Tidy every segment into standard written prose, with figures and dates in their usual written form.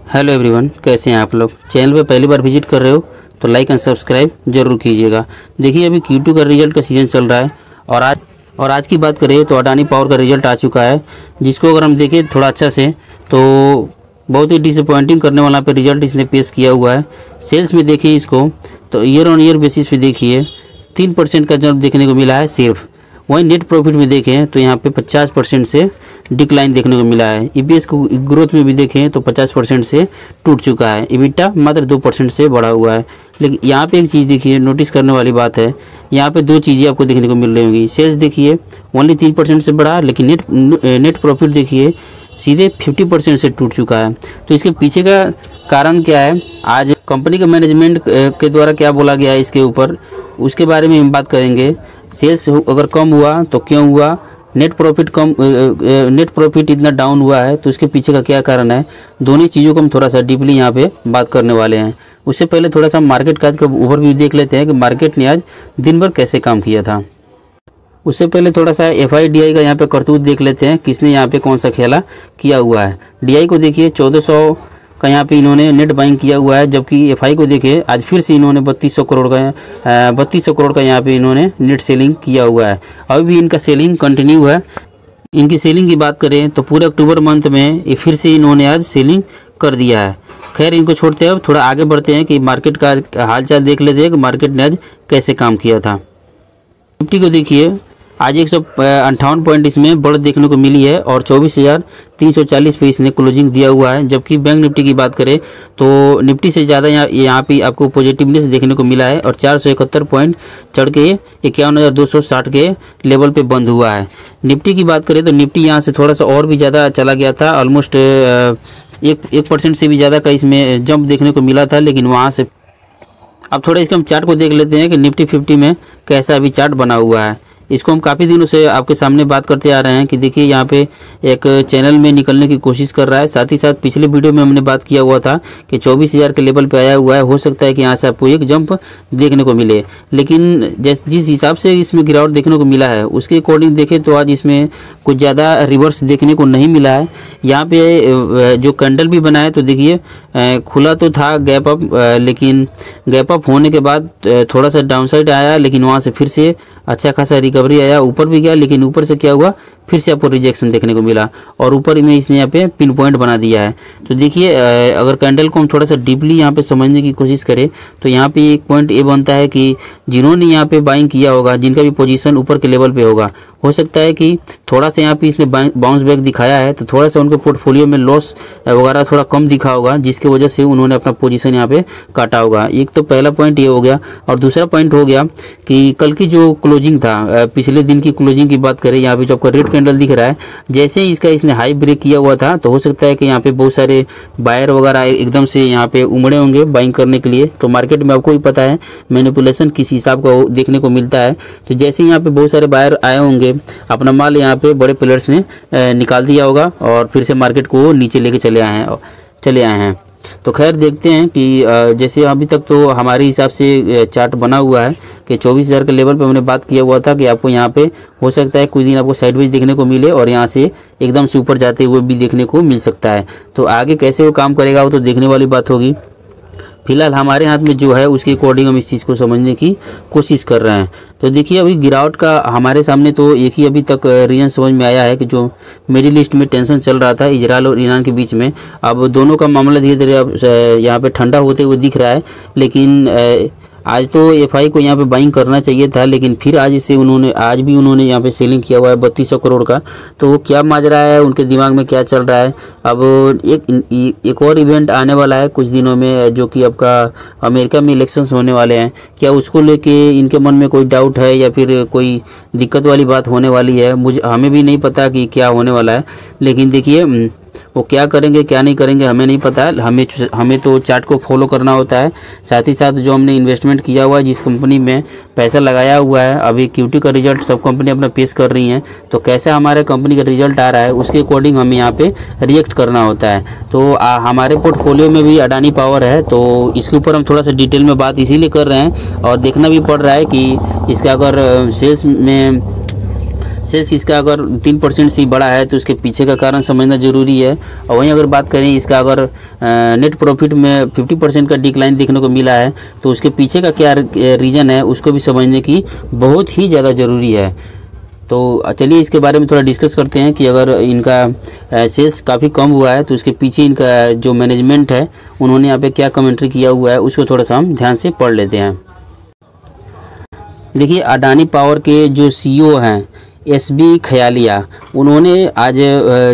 Hello everyone, कैसे हैं आप लोग। चैनल पे पहली बार विजिट कर रहे हो तो लाइक एंड सब्सक्राइब जरूर कीजिएगा। देखिए अभी Q2 का रिजल्ट का सीज़न चल रहा है और आज की बात करें तो अडानी पावर का रिजल्ट आ चुका है, जिसको अगर हम देखें थोड़ा अच्छा से तो बहुत ही डिसअपॉइंटिंग करने वाला पे रिजल्ट इसने पेश किया हुआ है। सेल्स में देखिए इसको तो ईयर ऑन ईयर बेसिस पे देखिए 3% का जंप देखने को मिला है सिर्फ। वहीं नेट प्रॉफिट में देखें तो यहाँ पे 50% से डिक्लाइन देखने को मिला है। ईपीएस को ग्रोथ में भी देखें तो 50% से टूट चुका है। EBITDA मात्र 2% से बढ़ा हुआ है। लेकिन यहाँ पे एक चीज़ देखिए, नोटिस करने वाली बात है, यहाँ पे दो चीज़ें आपको देखने को मिल रही होंगी। सेल्स देखिए ओनली 3% से बढ़ा, लेकिन नेट प्रॉफिट देखिए सीधे 50% से टूट चुका है। तो इसके पीछे का कारण क्या है, आज कंपनी का मैनेजमेंट के द्वारा क्या बोला गया है इसके ऊपर, उसके बारे में हम बात करेंगे। सेल्स अगर कम हुआ तो क्यों हुआ, नेट प्रॉफिट इतना डाउन हुआ है तो उसके पीछे का क्या कारण है, दोनों चीज़ों को हम थोड़ा सा डीपली यहाँ पे बात करने वाले हैं। उससे पहले थोड़ा सा मार्केट का आज का ओवरव्यू देख लेते हैं कि मार्केट ने आज दिन भर कैसे काम किया था। उससे पहले थोड़ा सा FIDI का यहाँ पे करतूत देख लेते हैं, किसने यहाँ पे कौन सा खेला किया हुआ है। DI को देखिए 1400 का यहाँ पे इन्होंने नेट बाइंग किया हुआ है, जबकि FI को देखिए आज फिर से इन्होंने 3200 करोड़ का यहाँ पे इन्होंने नेट सेलिंग किया हुआ है। अभी भी इनका सेलिंग कंटिन्यू है। इनकी सेलिंग की बात करें तो पूरे अक्टूबर मंथ में ये फिर से इन्होंने आज सेलिंग कर दिया है। खैर इनको छोड़ते हैं, अब थोड़ा आगे बढ़ते हैं कि मार्केट का हाल चाल देख लेते हैं कि मार्केट ने आज कैसे काम किया था। निफ्टी को देखिए आज 158 पॉइंट इसमें बढ़त देखने को मिली है और 24,340 पे इसने क्लोजिंग दिया हुआ है। जबकि बैंक निफ्टी की बात करें तो निफ्टी से ज़्यादा यहाँ पे आपको पॉजिटिवनेस देखने को मिला है और 471 पॉइंट चढ़ के 51,260 के लेवल पे बंद हुआ है। निफ्टी की बात करें तो निफ्टी यहाँ से थोड़ा सा और भी ज़्यादा चला गया था, ऑलमोस्ट 1% से भी ज़्यादा का इसमें जंप देखने को मिला था, लेकिन वहाँ से अब थोड़ा इसके हम चार्ट को देख लेते हैं कि निफ्टी 50 में कैसा अभी चार्ट बना हुआ है। इसको हम काफ़ी दिनों से आपके सामने बात करते आ रहे हैं कि देखिए यहाँ पे एक चैनल में निकलने की कोशिश कर रहा है। साथ ही साथ पिछले वीडियो में हमने बात किया हुआ था कि 24,000 के लेवल पे आया हुआ है, हो सकता है कि यहाँ से आपको एक जंप देखने को मिले। लेकिन जिस हिसाब से इसमें गिरावट देखने को मिला है उसके अकॉर्डिंग देखें तो आज इसमें कुछ ज़्यादा रिवर्स देखने को नहीं मिला है। यहाँ पे जो कैंडल भी बना है तो देखिए खुला तो था गैप अप, लेकिन गैप अप होने के बाद थोड़ा सा डाउनसाइड आया, लेकिन वहाँ से फिर से अच्छा खासा रिकवरी आया, ऊपर भी गया, लेकिन ऊपर से क्या हुआ फिर से आपको रिजेक्शन देखने को मिला और ऊपर में इसने यहाँ पे पिन पॉइंट बना दिया है। तो देखिए अगर कैंडल को हम थोड़ा सा डीपली यहाँ पे समझने की कोशिश करें तो यहाँ पे एक पॉइंट ये बनता है कि जिन्होंने यहाँ पे बाइंग किया होगा, जिनका भी पोजीशन ऊपर के लेवल पे होगा, हो सकता है कि थोड़ा सा यहाँ पे इसने बाउंस बैक दिखाया है तो थोड़ा सा उनके पोर्टफोलियो में लॉस वगैरह थोड़ा कम दिखा होगा, जिसकी वजह से उन्होंने अपना पोजीशन यहाँ पे काटा होगा। एक तो पहला पॉइंट ये हो गया और दूसरा पॉइंट हो गया कि कल की जो क्लोजिंग था, पिछले दिन की क्लोजिंग की बात करें, यहाँ पे जो आपका रेड कैंडल दिख रहा है, जैसे ही इसने हाई ब्रेक किया हुआ था तो हो सकता है कि यहाँ पे बहुत सारे बायर वगैरह एकदम से यहाँ पे उमड़े होंगे बाइंग करने के लिए। तो मार्केट में आपको ही पता है मैनिपुलेशन किस हिसाब का देखने को मिलता है। तो जैसे ही यहाँ पे बहुत सारे बायर आए होंगे, अपना माल यहाँ पे बड़े प्लेयर्स ने निकाल दिया होगा और फिर से मार्केट को नीचे लेके चले आए हैं। तो खैर देखते हैं कि जैसे अभी तक तो हमारे हिसाब से चार्ट बना हुआ है कि 24,000 के लेवल पे हमने बात किया हुआ था कि आपको यहाँ पे हो सकता है कुछ दिन आपको साइडवेज देखने को मिले और यहाँ से एकदम से ऊपर जाते हुए भी देखने को मिल सकता है। तो आगे कैसे वो काम करेगा वो तो देखने वाली बात होगी। फिलहाल हमारे हाथ में जो है उसके अकॉर्डिंग हम इस चीज़ को समझने की कोशिश कर रहे हैं। तो देखिए अभी गिरावट का हमारे सामने तो एक ही अभी तक रीजन समझ में आया है कि जो मिडिल ईस्ट में टेंशन चल रहा था इजराइल और ईरान के बीच में, अब दोनों का मामला धीरे धीरे अब यहाँ पे ठंडा होते हुए दिख रहा है। लेकिन आज तो FI को यहाँ पे बाइंग करना चाहिए था, लेकिन फिर आज भी उन्होंने यहाँ पे सेलिंग किया हुआ है 3200 करोड़ का। तो वो क्या माजरा है, उनके दिमाग में क्या चल रहा है। अब एक और इवेंट आने वाला है कुछ दिनों में, जो कि आपका अमेरिका में इलेक्शंस होने वाले हैं। क्या उसको लेके इनके मन में कोई डाउट है या फिर कोई दिक्कत वाली बात होने वाली है, हमें भी नहीं पता कि क्या होने वाला है। लेकिन देखिए वो क्या करेंगे क्या नहीं करेंगे हमें नहीं पता है, हमें तो चार्ट को फॉलो करना होता है। साथ ही साथ जो हमने इन्वेस्टमेंट किया हुआ है, जिस कंपनी में पैसा लगाया हुआ है, अभी Q2 का रिजल्ट सब कंपनी अपना पेश कर रही हैं, तो कैसा हमारे कंपनी का रिजल्ट आ रहा है उसके अकॉर्डिंग हमें यहाँ पे रिएक्ट करना होता है। तो हमारे पोर्टफोलियो में भी अडानी पावर है, तो इसके ऊपर हम थोड़ा सा डिटेल में बात इसीलिए कर रहे हैं और देखना भी पड़ रहा है कि इसका अगर सेल्स इसका अगर 3% से बढ़ा है तो उसके पीछे का कारण समझना ज़रूरी है। और वहीं अगर बात करें इसका अगर नेट प्रॉफिट में 50% का डिक्लाइन देखने को मिला है तो उसके पीछे का क्या रीज़न है उसको भी समझने की बहुत ही ज़्यादा ज़रूरी है। तो चलिए इसके बारे में थोड़ा डिस्कस करते हैं कि अगर इनका सेल्स काफ़ी कम हुआ है तो उसके पीछे इनका जो मैनेजमेंट है उन्होंने यहाँ पे क्या कमेंट्री किया हुआ है उसको थोड़ा सा हम ध्यान से पढ़ लेते हैं। देखिए अडानी पावर के जो सीईओ हैं एसबी खयालिया, उन्होंने आज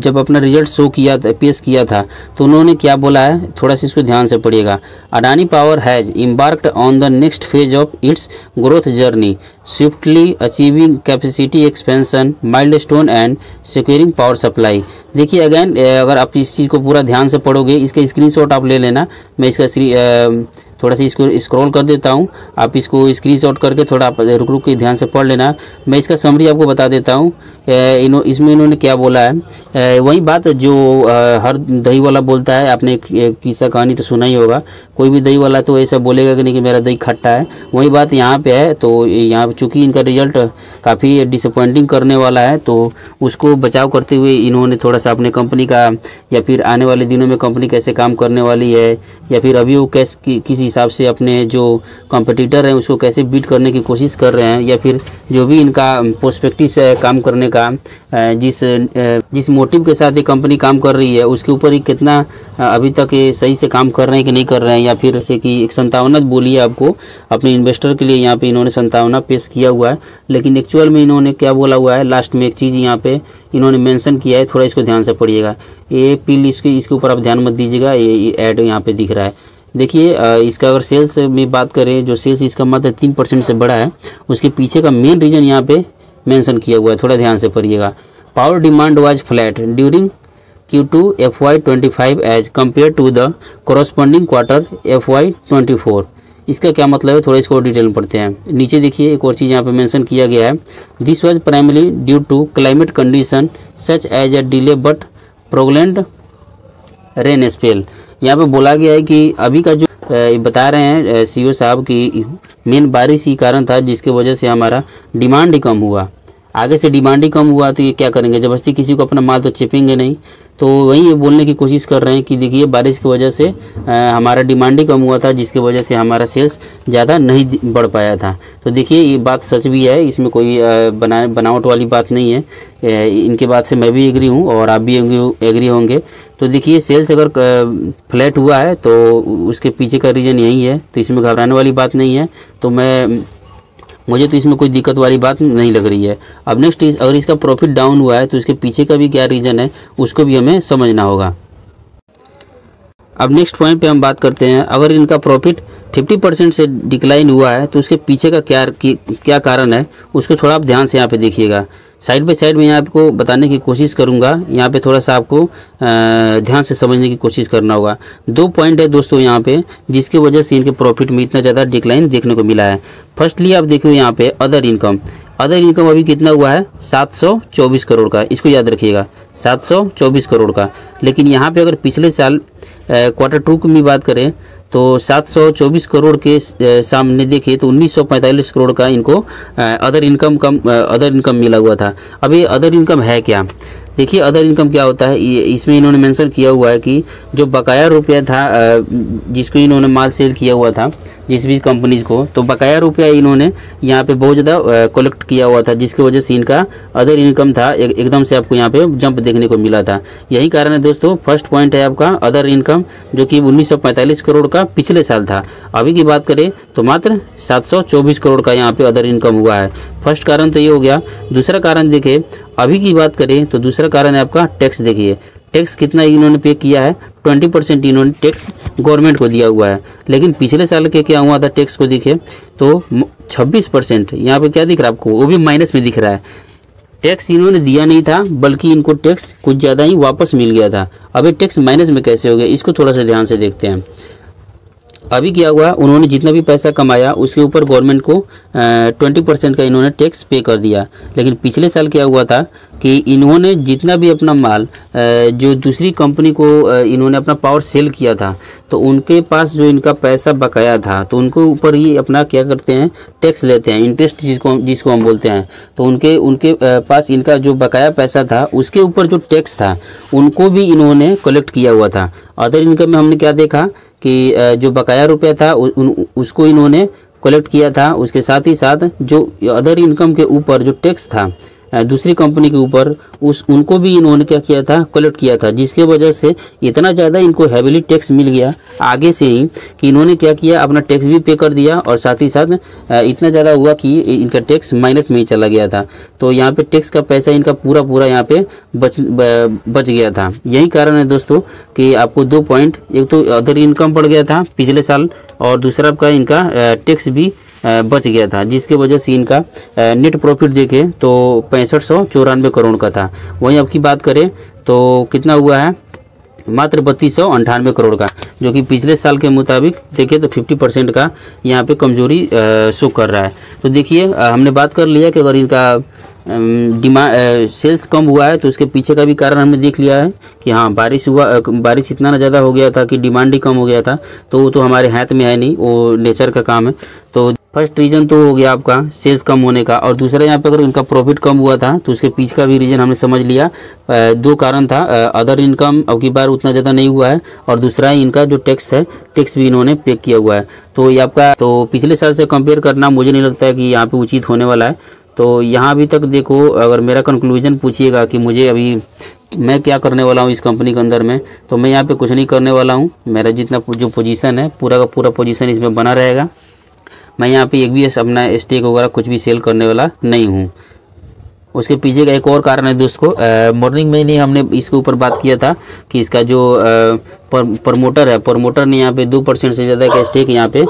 जब अपना रिजल्ट शो किया था, पेश किया था, तो उन्होंने क्या बोला है थोड़ा सा इसको ध्यान से पढ़िएगा। Adani power has embarked on the next phase of its growth journey, swiftly achieving capacity expansion milestone and securing power supply. देखिए अगेन अगर आप इस चीज़ को पूरा ध्यान से पढ़ोगे, इसका स्क्रीनशॉट आप ले लेना। मैं इसका थोड़ा सा इसको स्क्रॉल कर देता हूँ, आप इसको स्क्रीनशॉट करके थोड़ा आप रुक रुक के ध्यान से पढ़ लेना। मैं इसका समरी आपको बता देता हूँ। इसमें इन्होंने क्या बोला है, वही बात जो हर दही वाला बोलता है। आपने एक किस्सा कहानी तो सुना ही होगा, कोई भी दही वाला तो ऐसा बोलेगा कि नहीं कि मेरा दही खट्टा है, वही बात यहाँ पे है। तो यहाँ चूँकि इनका रिजल्ट काफ़ी डिसअपॉइंटिंग करने वाला है तो उसको बचाव करते हुए इन्होंने थोड़ा सा अपने कंपनी का या फिर आने वाले दिनों में कंपनी कैसे काम करने वाली है या फिर अभी वो किस हिसाब से अपने जो कॉम्पिटिटर हैं उसको कैसे बीट करने की कोशिश कर रहे हैं या फिर जो भी इनका पर्सपेक्टिव से काम करने का जिस मोटिव के साथ ये कंपनी काम कर रही है उसके ऊपर ही कितना अभी तक ये सही से काम कर रहे हैं कि नहीं कर रहे हैं। या फिर जैसे कि एक संभावना बोली है आपको अपने इन्वेस्टर के लिए, यहाँ पे इन्होंने संभावना पेश किया हुआ है, लेकिन एक्चुअल में इन्होंने क्या बोला हुआ है लास्ट में एक चीज़ यहाँ पे इन्होंने मेंशन किया है, थोड़ा इसको ध्यान से पढ़िएगा। ये पील इसके ऊपर आप ध्यान मत दीजिएगा, ये ऐड यहाँ पे दिख रहा है। देखिए इसका अगर सेल्स में बात करें, जो सेल्स इसका मात्र 3% से बढ़ा है, उसके पीछे का मेन रीज़न यहाँ पे मेंशन किया हुआ है, थोड़ा ध्यान से पढ़िएगा। Power demand was flat during Q2 FY25 as compared to the corresponding quarter FY24। इसका क्या मतलब है, थोड़ा इसको डिटेल में पढ़ते हैं। नीचे देखिए एक और चीज़ यहाँ पे मेंशन किया गया है, this was primarily due to climate condition such as a delay but prolonged rain spell. यहाँ पे बोला गया है कि अभी का जो बता रहे हैं सीईओ साहब की मेन बारिश ही कारण था जिसके वजह से हमारा डिमांड ही कम हुआ। आगे से डिमांड ही कम हुआ तो ये क्या करेंगे, जबरदस्ती किसी को अपना माल तो छिपेंगे नहीं। तो वही ये बोलने की कोशिश कर रहे हैं कि देखिए बारिश की वजह से हमारा डिमांड ही कम हुआ था जिसकी वजह से हमारा सेल्स ज़्यादा नहीं बढ़ पाया था। तो देखिए ये बात सच भी है, इसमें कोई बनावट वाली बात नहीं है। इनके बात से मैं भी एग्री हूँ और आप भी एग्री होंगे। तो देखिए सेल्स अगर फ्लैट हुआ है तो उसके पीछे का रीज़न यही है, तो इसमें घबराने वाली बात नहीं है। तो मुझे तो इसमें कोई दिक्कत वाली बात नहीं लग रही है। अब नेक्स्ट अगर इसका प्रॉफिट डाउन हुआ है तो इसके पीछे का भी क्या रीज़न है उसको भी हमें समझना होगा। अब नेक्स्ट पॉइंट पे हम बात करते हैं, अगर इनका प्रॉफिट 50% से डिक्लाइन हुआ है तो उसके पीछे का क्या कारण है उसको थोड़ा आप ध्यान से यहाँ पे देखिएगा। साइड बाय साइड में यहाँ आपको बताने की कोशिश करूँगा, यहाँ पे थोड़ा सा आपको ध्यान से समझने की कोशिश करना होगा। 2 पॉइंट है दोस्तों यहाँ पे जिसकी वजह से इनके प्रॉफिट में इतना ज़्यादा डिक्लाइन देखने को मिला है। फर्स्टली आप देखो यहाँ पे अदर इनकम अभी कितना हुआ है 724 करोड़ का, इसको याद रखिएगा 724 करोड़ का। लेकिन यहाँ पे अगर पिछले साल Q2 की बात करें तो 724 करोड़ के सामने देखिए तो 1945 करोड़ का इनको अदर इनकम मिला हुआ था। अब ये अदर इनकम है क्या, देखिए अदर इनकम क्या होता है, इसमें इन्होंने मेंशन किया हुआ है कि जो बकाया रुपया था जिसको इन्होंने माल सेल किया हुआ था जिस भी कंपनीज को, तो बकाया रुपया इन्होंने यहाँ पे बहुत ज़्यादा कलेक्ट किया हुआ था जिसकी वजह से इनका अदर इनकम था एकदम से आपको यहाँ पे जंप देखने को मिला था। यही कारण है दोस्तों, फर्स्ट पॉइंट है आपका अदर इनकम जो कि 1945 करोड़ का पिछले साल था। अभी की बात करें तो मात्र 724 करोड़ का यहाँ पे अदर इनकम हुआ है। फर्स्ट कारण तो ये हो गया। दूसरा कारण देखिए अभी की बात करें तो दूसरा कारण है आपका टैक्स। देखिए टैक्स कितना इन्होंने पे किया है, 20% इन्होंने टैक्स गवर्नमेंट को दिया हुआ है। लेकिन पिछले साल के क्या हुआ था टैक्स को देखिए तो 26%, यहाँ पे क्या दिख रहा है आपको, वो भी माइनस में दिख रहा है। टैक्स इन्होंने दिया नहीं था बल्कि इनको टैक्स कुछ ज़्यादा ही वापस मिल गया था। अब ये टैक्स माइनस में कैसे हो गया इसको थोड़ा सा ध्यान से देखते हैं। अभी क्या हुआ, उन्होंने जितना भी पैसा कमाया उसके ऊपर गवर्नमेंट को 20% का इन्होंने टैक्स पे कर दिया। लेकिन पिछले साल क्या हुआ था कि इन्होंने जितना भी अपना माल जो दूसरी कंपनी को इन्होंने अपना पावर सेल किया था, तो उनके पास जो इनका पैसा बकाया था तो उनके ऊपर ही अपना क्या करते हैं, टैक्स लेते हैं, इंटरेस्ट जिसको हम बोलते हैं। तो उनके पास इनका जो बकाया पैसा था उसके ऊपर जो टैक्स था उनको भी इन्होंने कलेक्ट किया हुआ था। अदर इनकम में हमने क्या देखा कि जो बकाया रुपया था उसको इन्होंने कलेक्ट किया था। उसके साथ ही साथ जो अदर इनकम के ऊपर जो टैक्स था दूसरी कंपनी के ऊपर उनको भी इन्होंने क्या किया था, कलेक्ट किया था, जिसके वजह से इतना ज़्यादा इनको हैविली टैक्स मिल गया आगे से ही कि इन्होंने क्या किया, अपना टैक्स भी पे कर दिया और साथ ही साथ इतना ज़्यादा हुआ कि इनका टैक्स माइनस में ही चला गया था। तो यहाँ पे टैक्स का पैसा इनका पूरा यहाँ पे बच गया था। यही कारण है दोस्तों कि आपको 2 पॉइंट, एक तो अदर इनकम बढ़ गया था पिछले साल और दूसरा आपका इनका टैक्स भी बच गया था, जिसके वजह से इनका नेट प्रॉफिट देखें तो 6594 करोड़ का था। वहीं अब की बात करें तो कितना हुआ है, मात्र 3298 करोड़ का, जो कि पिछले साल के मुताबिक देखें तो 50% का यहाँ पे कमजोरी शो कर रहा है। तो देखिए हमने बात कर लिया कि अगर इनका सेल्स कम हुआ है तो उसके पीछे का भी कारण हमने देख लिया है कि हाँ बारिश इतना ना ज़्यादा हो गया था कि डिमांड ही कम हो गया था। तो वो तो हमारे हाथ में है नहीं, वो नेचर का काम है। तो फर्स्ट रीज़न तो हो गया आपका सेल्स कम होने का, और दूसरा यहाँ पे अगर इनका प्रॉफिट कम हुआ था तो उसके पीछे का भी रीज़न हमने समझ लिया। 2 कारण था, अदर इनकम अब की बार उतना ज़्यादा नहीं हुआ है और दूसरा इनका जो टैक्स है, टैक्स भी इन्होंने पे किया हुआ है। तो ये आपका तो पिछले साल से कंपेयर करना मुझे नहीं लगता है कि यहाँ पे उचित होने वाला है। तो यहाँ अभी तक देखो, अगर मेरा कंक्लूजन पूछिएगा कि मुझे अभी मैं क्या करने वाला हूँ इस कंपनी के अंदर में, तो मैं यहाँ पे कुछ नहीं करने वाला हूँ। मेरा जितना जो पोजीशन है पूरा का पूरा पोजीशन इसमें बना रहेगा। मैं यहाँ पे एक भी अपना स्टेक वगैरह कुछ भी सेल करने वाला नहीं हूँ। उसके पीछे का एक और कारण है दोस्तों, मॉर्निंग में नहीं हमने इसके ऊपर बात किया था कि इसका जो प्रमोटर है, प्रमोटर ने यहाँ पे 2% से ज़्यादा का स्टेक यहाँ पे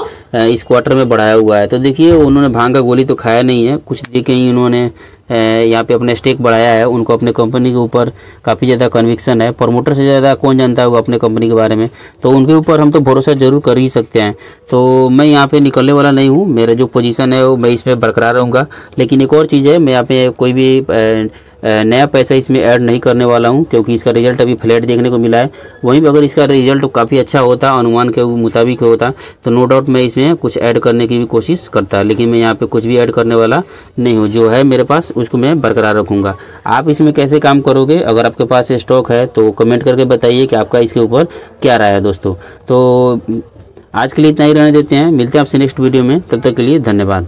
इस क्वार्टर में बढ़ाया हुआ है। तो देखिए उन्होंने भांग का गोली तो खाया नहीं है, कुछ देखे ही उन्होंने यहाँ पे अपना स्टेक बढ़ाया है। उनको अपने कंपनी के ऊपर काफ़ी ज़्यादा कन्विक्शन है। प्रमोटर से ज़्यादा कौन जानता होगा अपने कंपनी के बारे में, तो उनके ऊपर हम तो भरोसा ज़रूर कर ही सकते हैं। तो मैं यहाँ पे निकलने वाला नहीं हूँ, मेरा जो पोजीशन है वो मैं इसमें बरकरार रहूँगा। लेकिन एक और चीज़ है, मैं यहाँ पे कोई भी नया पैसा इसमें ऐड नहीं करने वाला हूं, क्योंकि इसका रिजल्ट अभी फ्लैट देखने को मिला है। वहीं पर अगर इसका रिजल्ट काफ़ी अच्छा होता, अनुमान के मुताबिक होता, तो नो डाउट मैं इसमें कुछ ऐड करने की भी कोशिश करता। लेकिन मैं यहाँ पे कुछ भी ऐड करने वाला नहीं हूँ, जो है मेरे पास उसको मैं बरकरार रखूँगा। आप इसमें कैसे काम करोगे, अगर आपके पास स्टॉक है तो कमेंट करके बताइए कि आपका इसके ऊपर क्या राय है दोस्तों। तो आज के लिए इतना ही रहने देते हैं, मिलते हैं आपसे नेक्स्ट वीडियो में, तब तक के लिए धन्यवाद।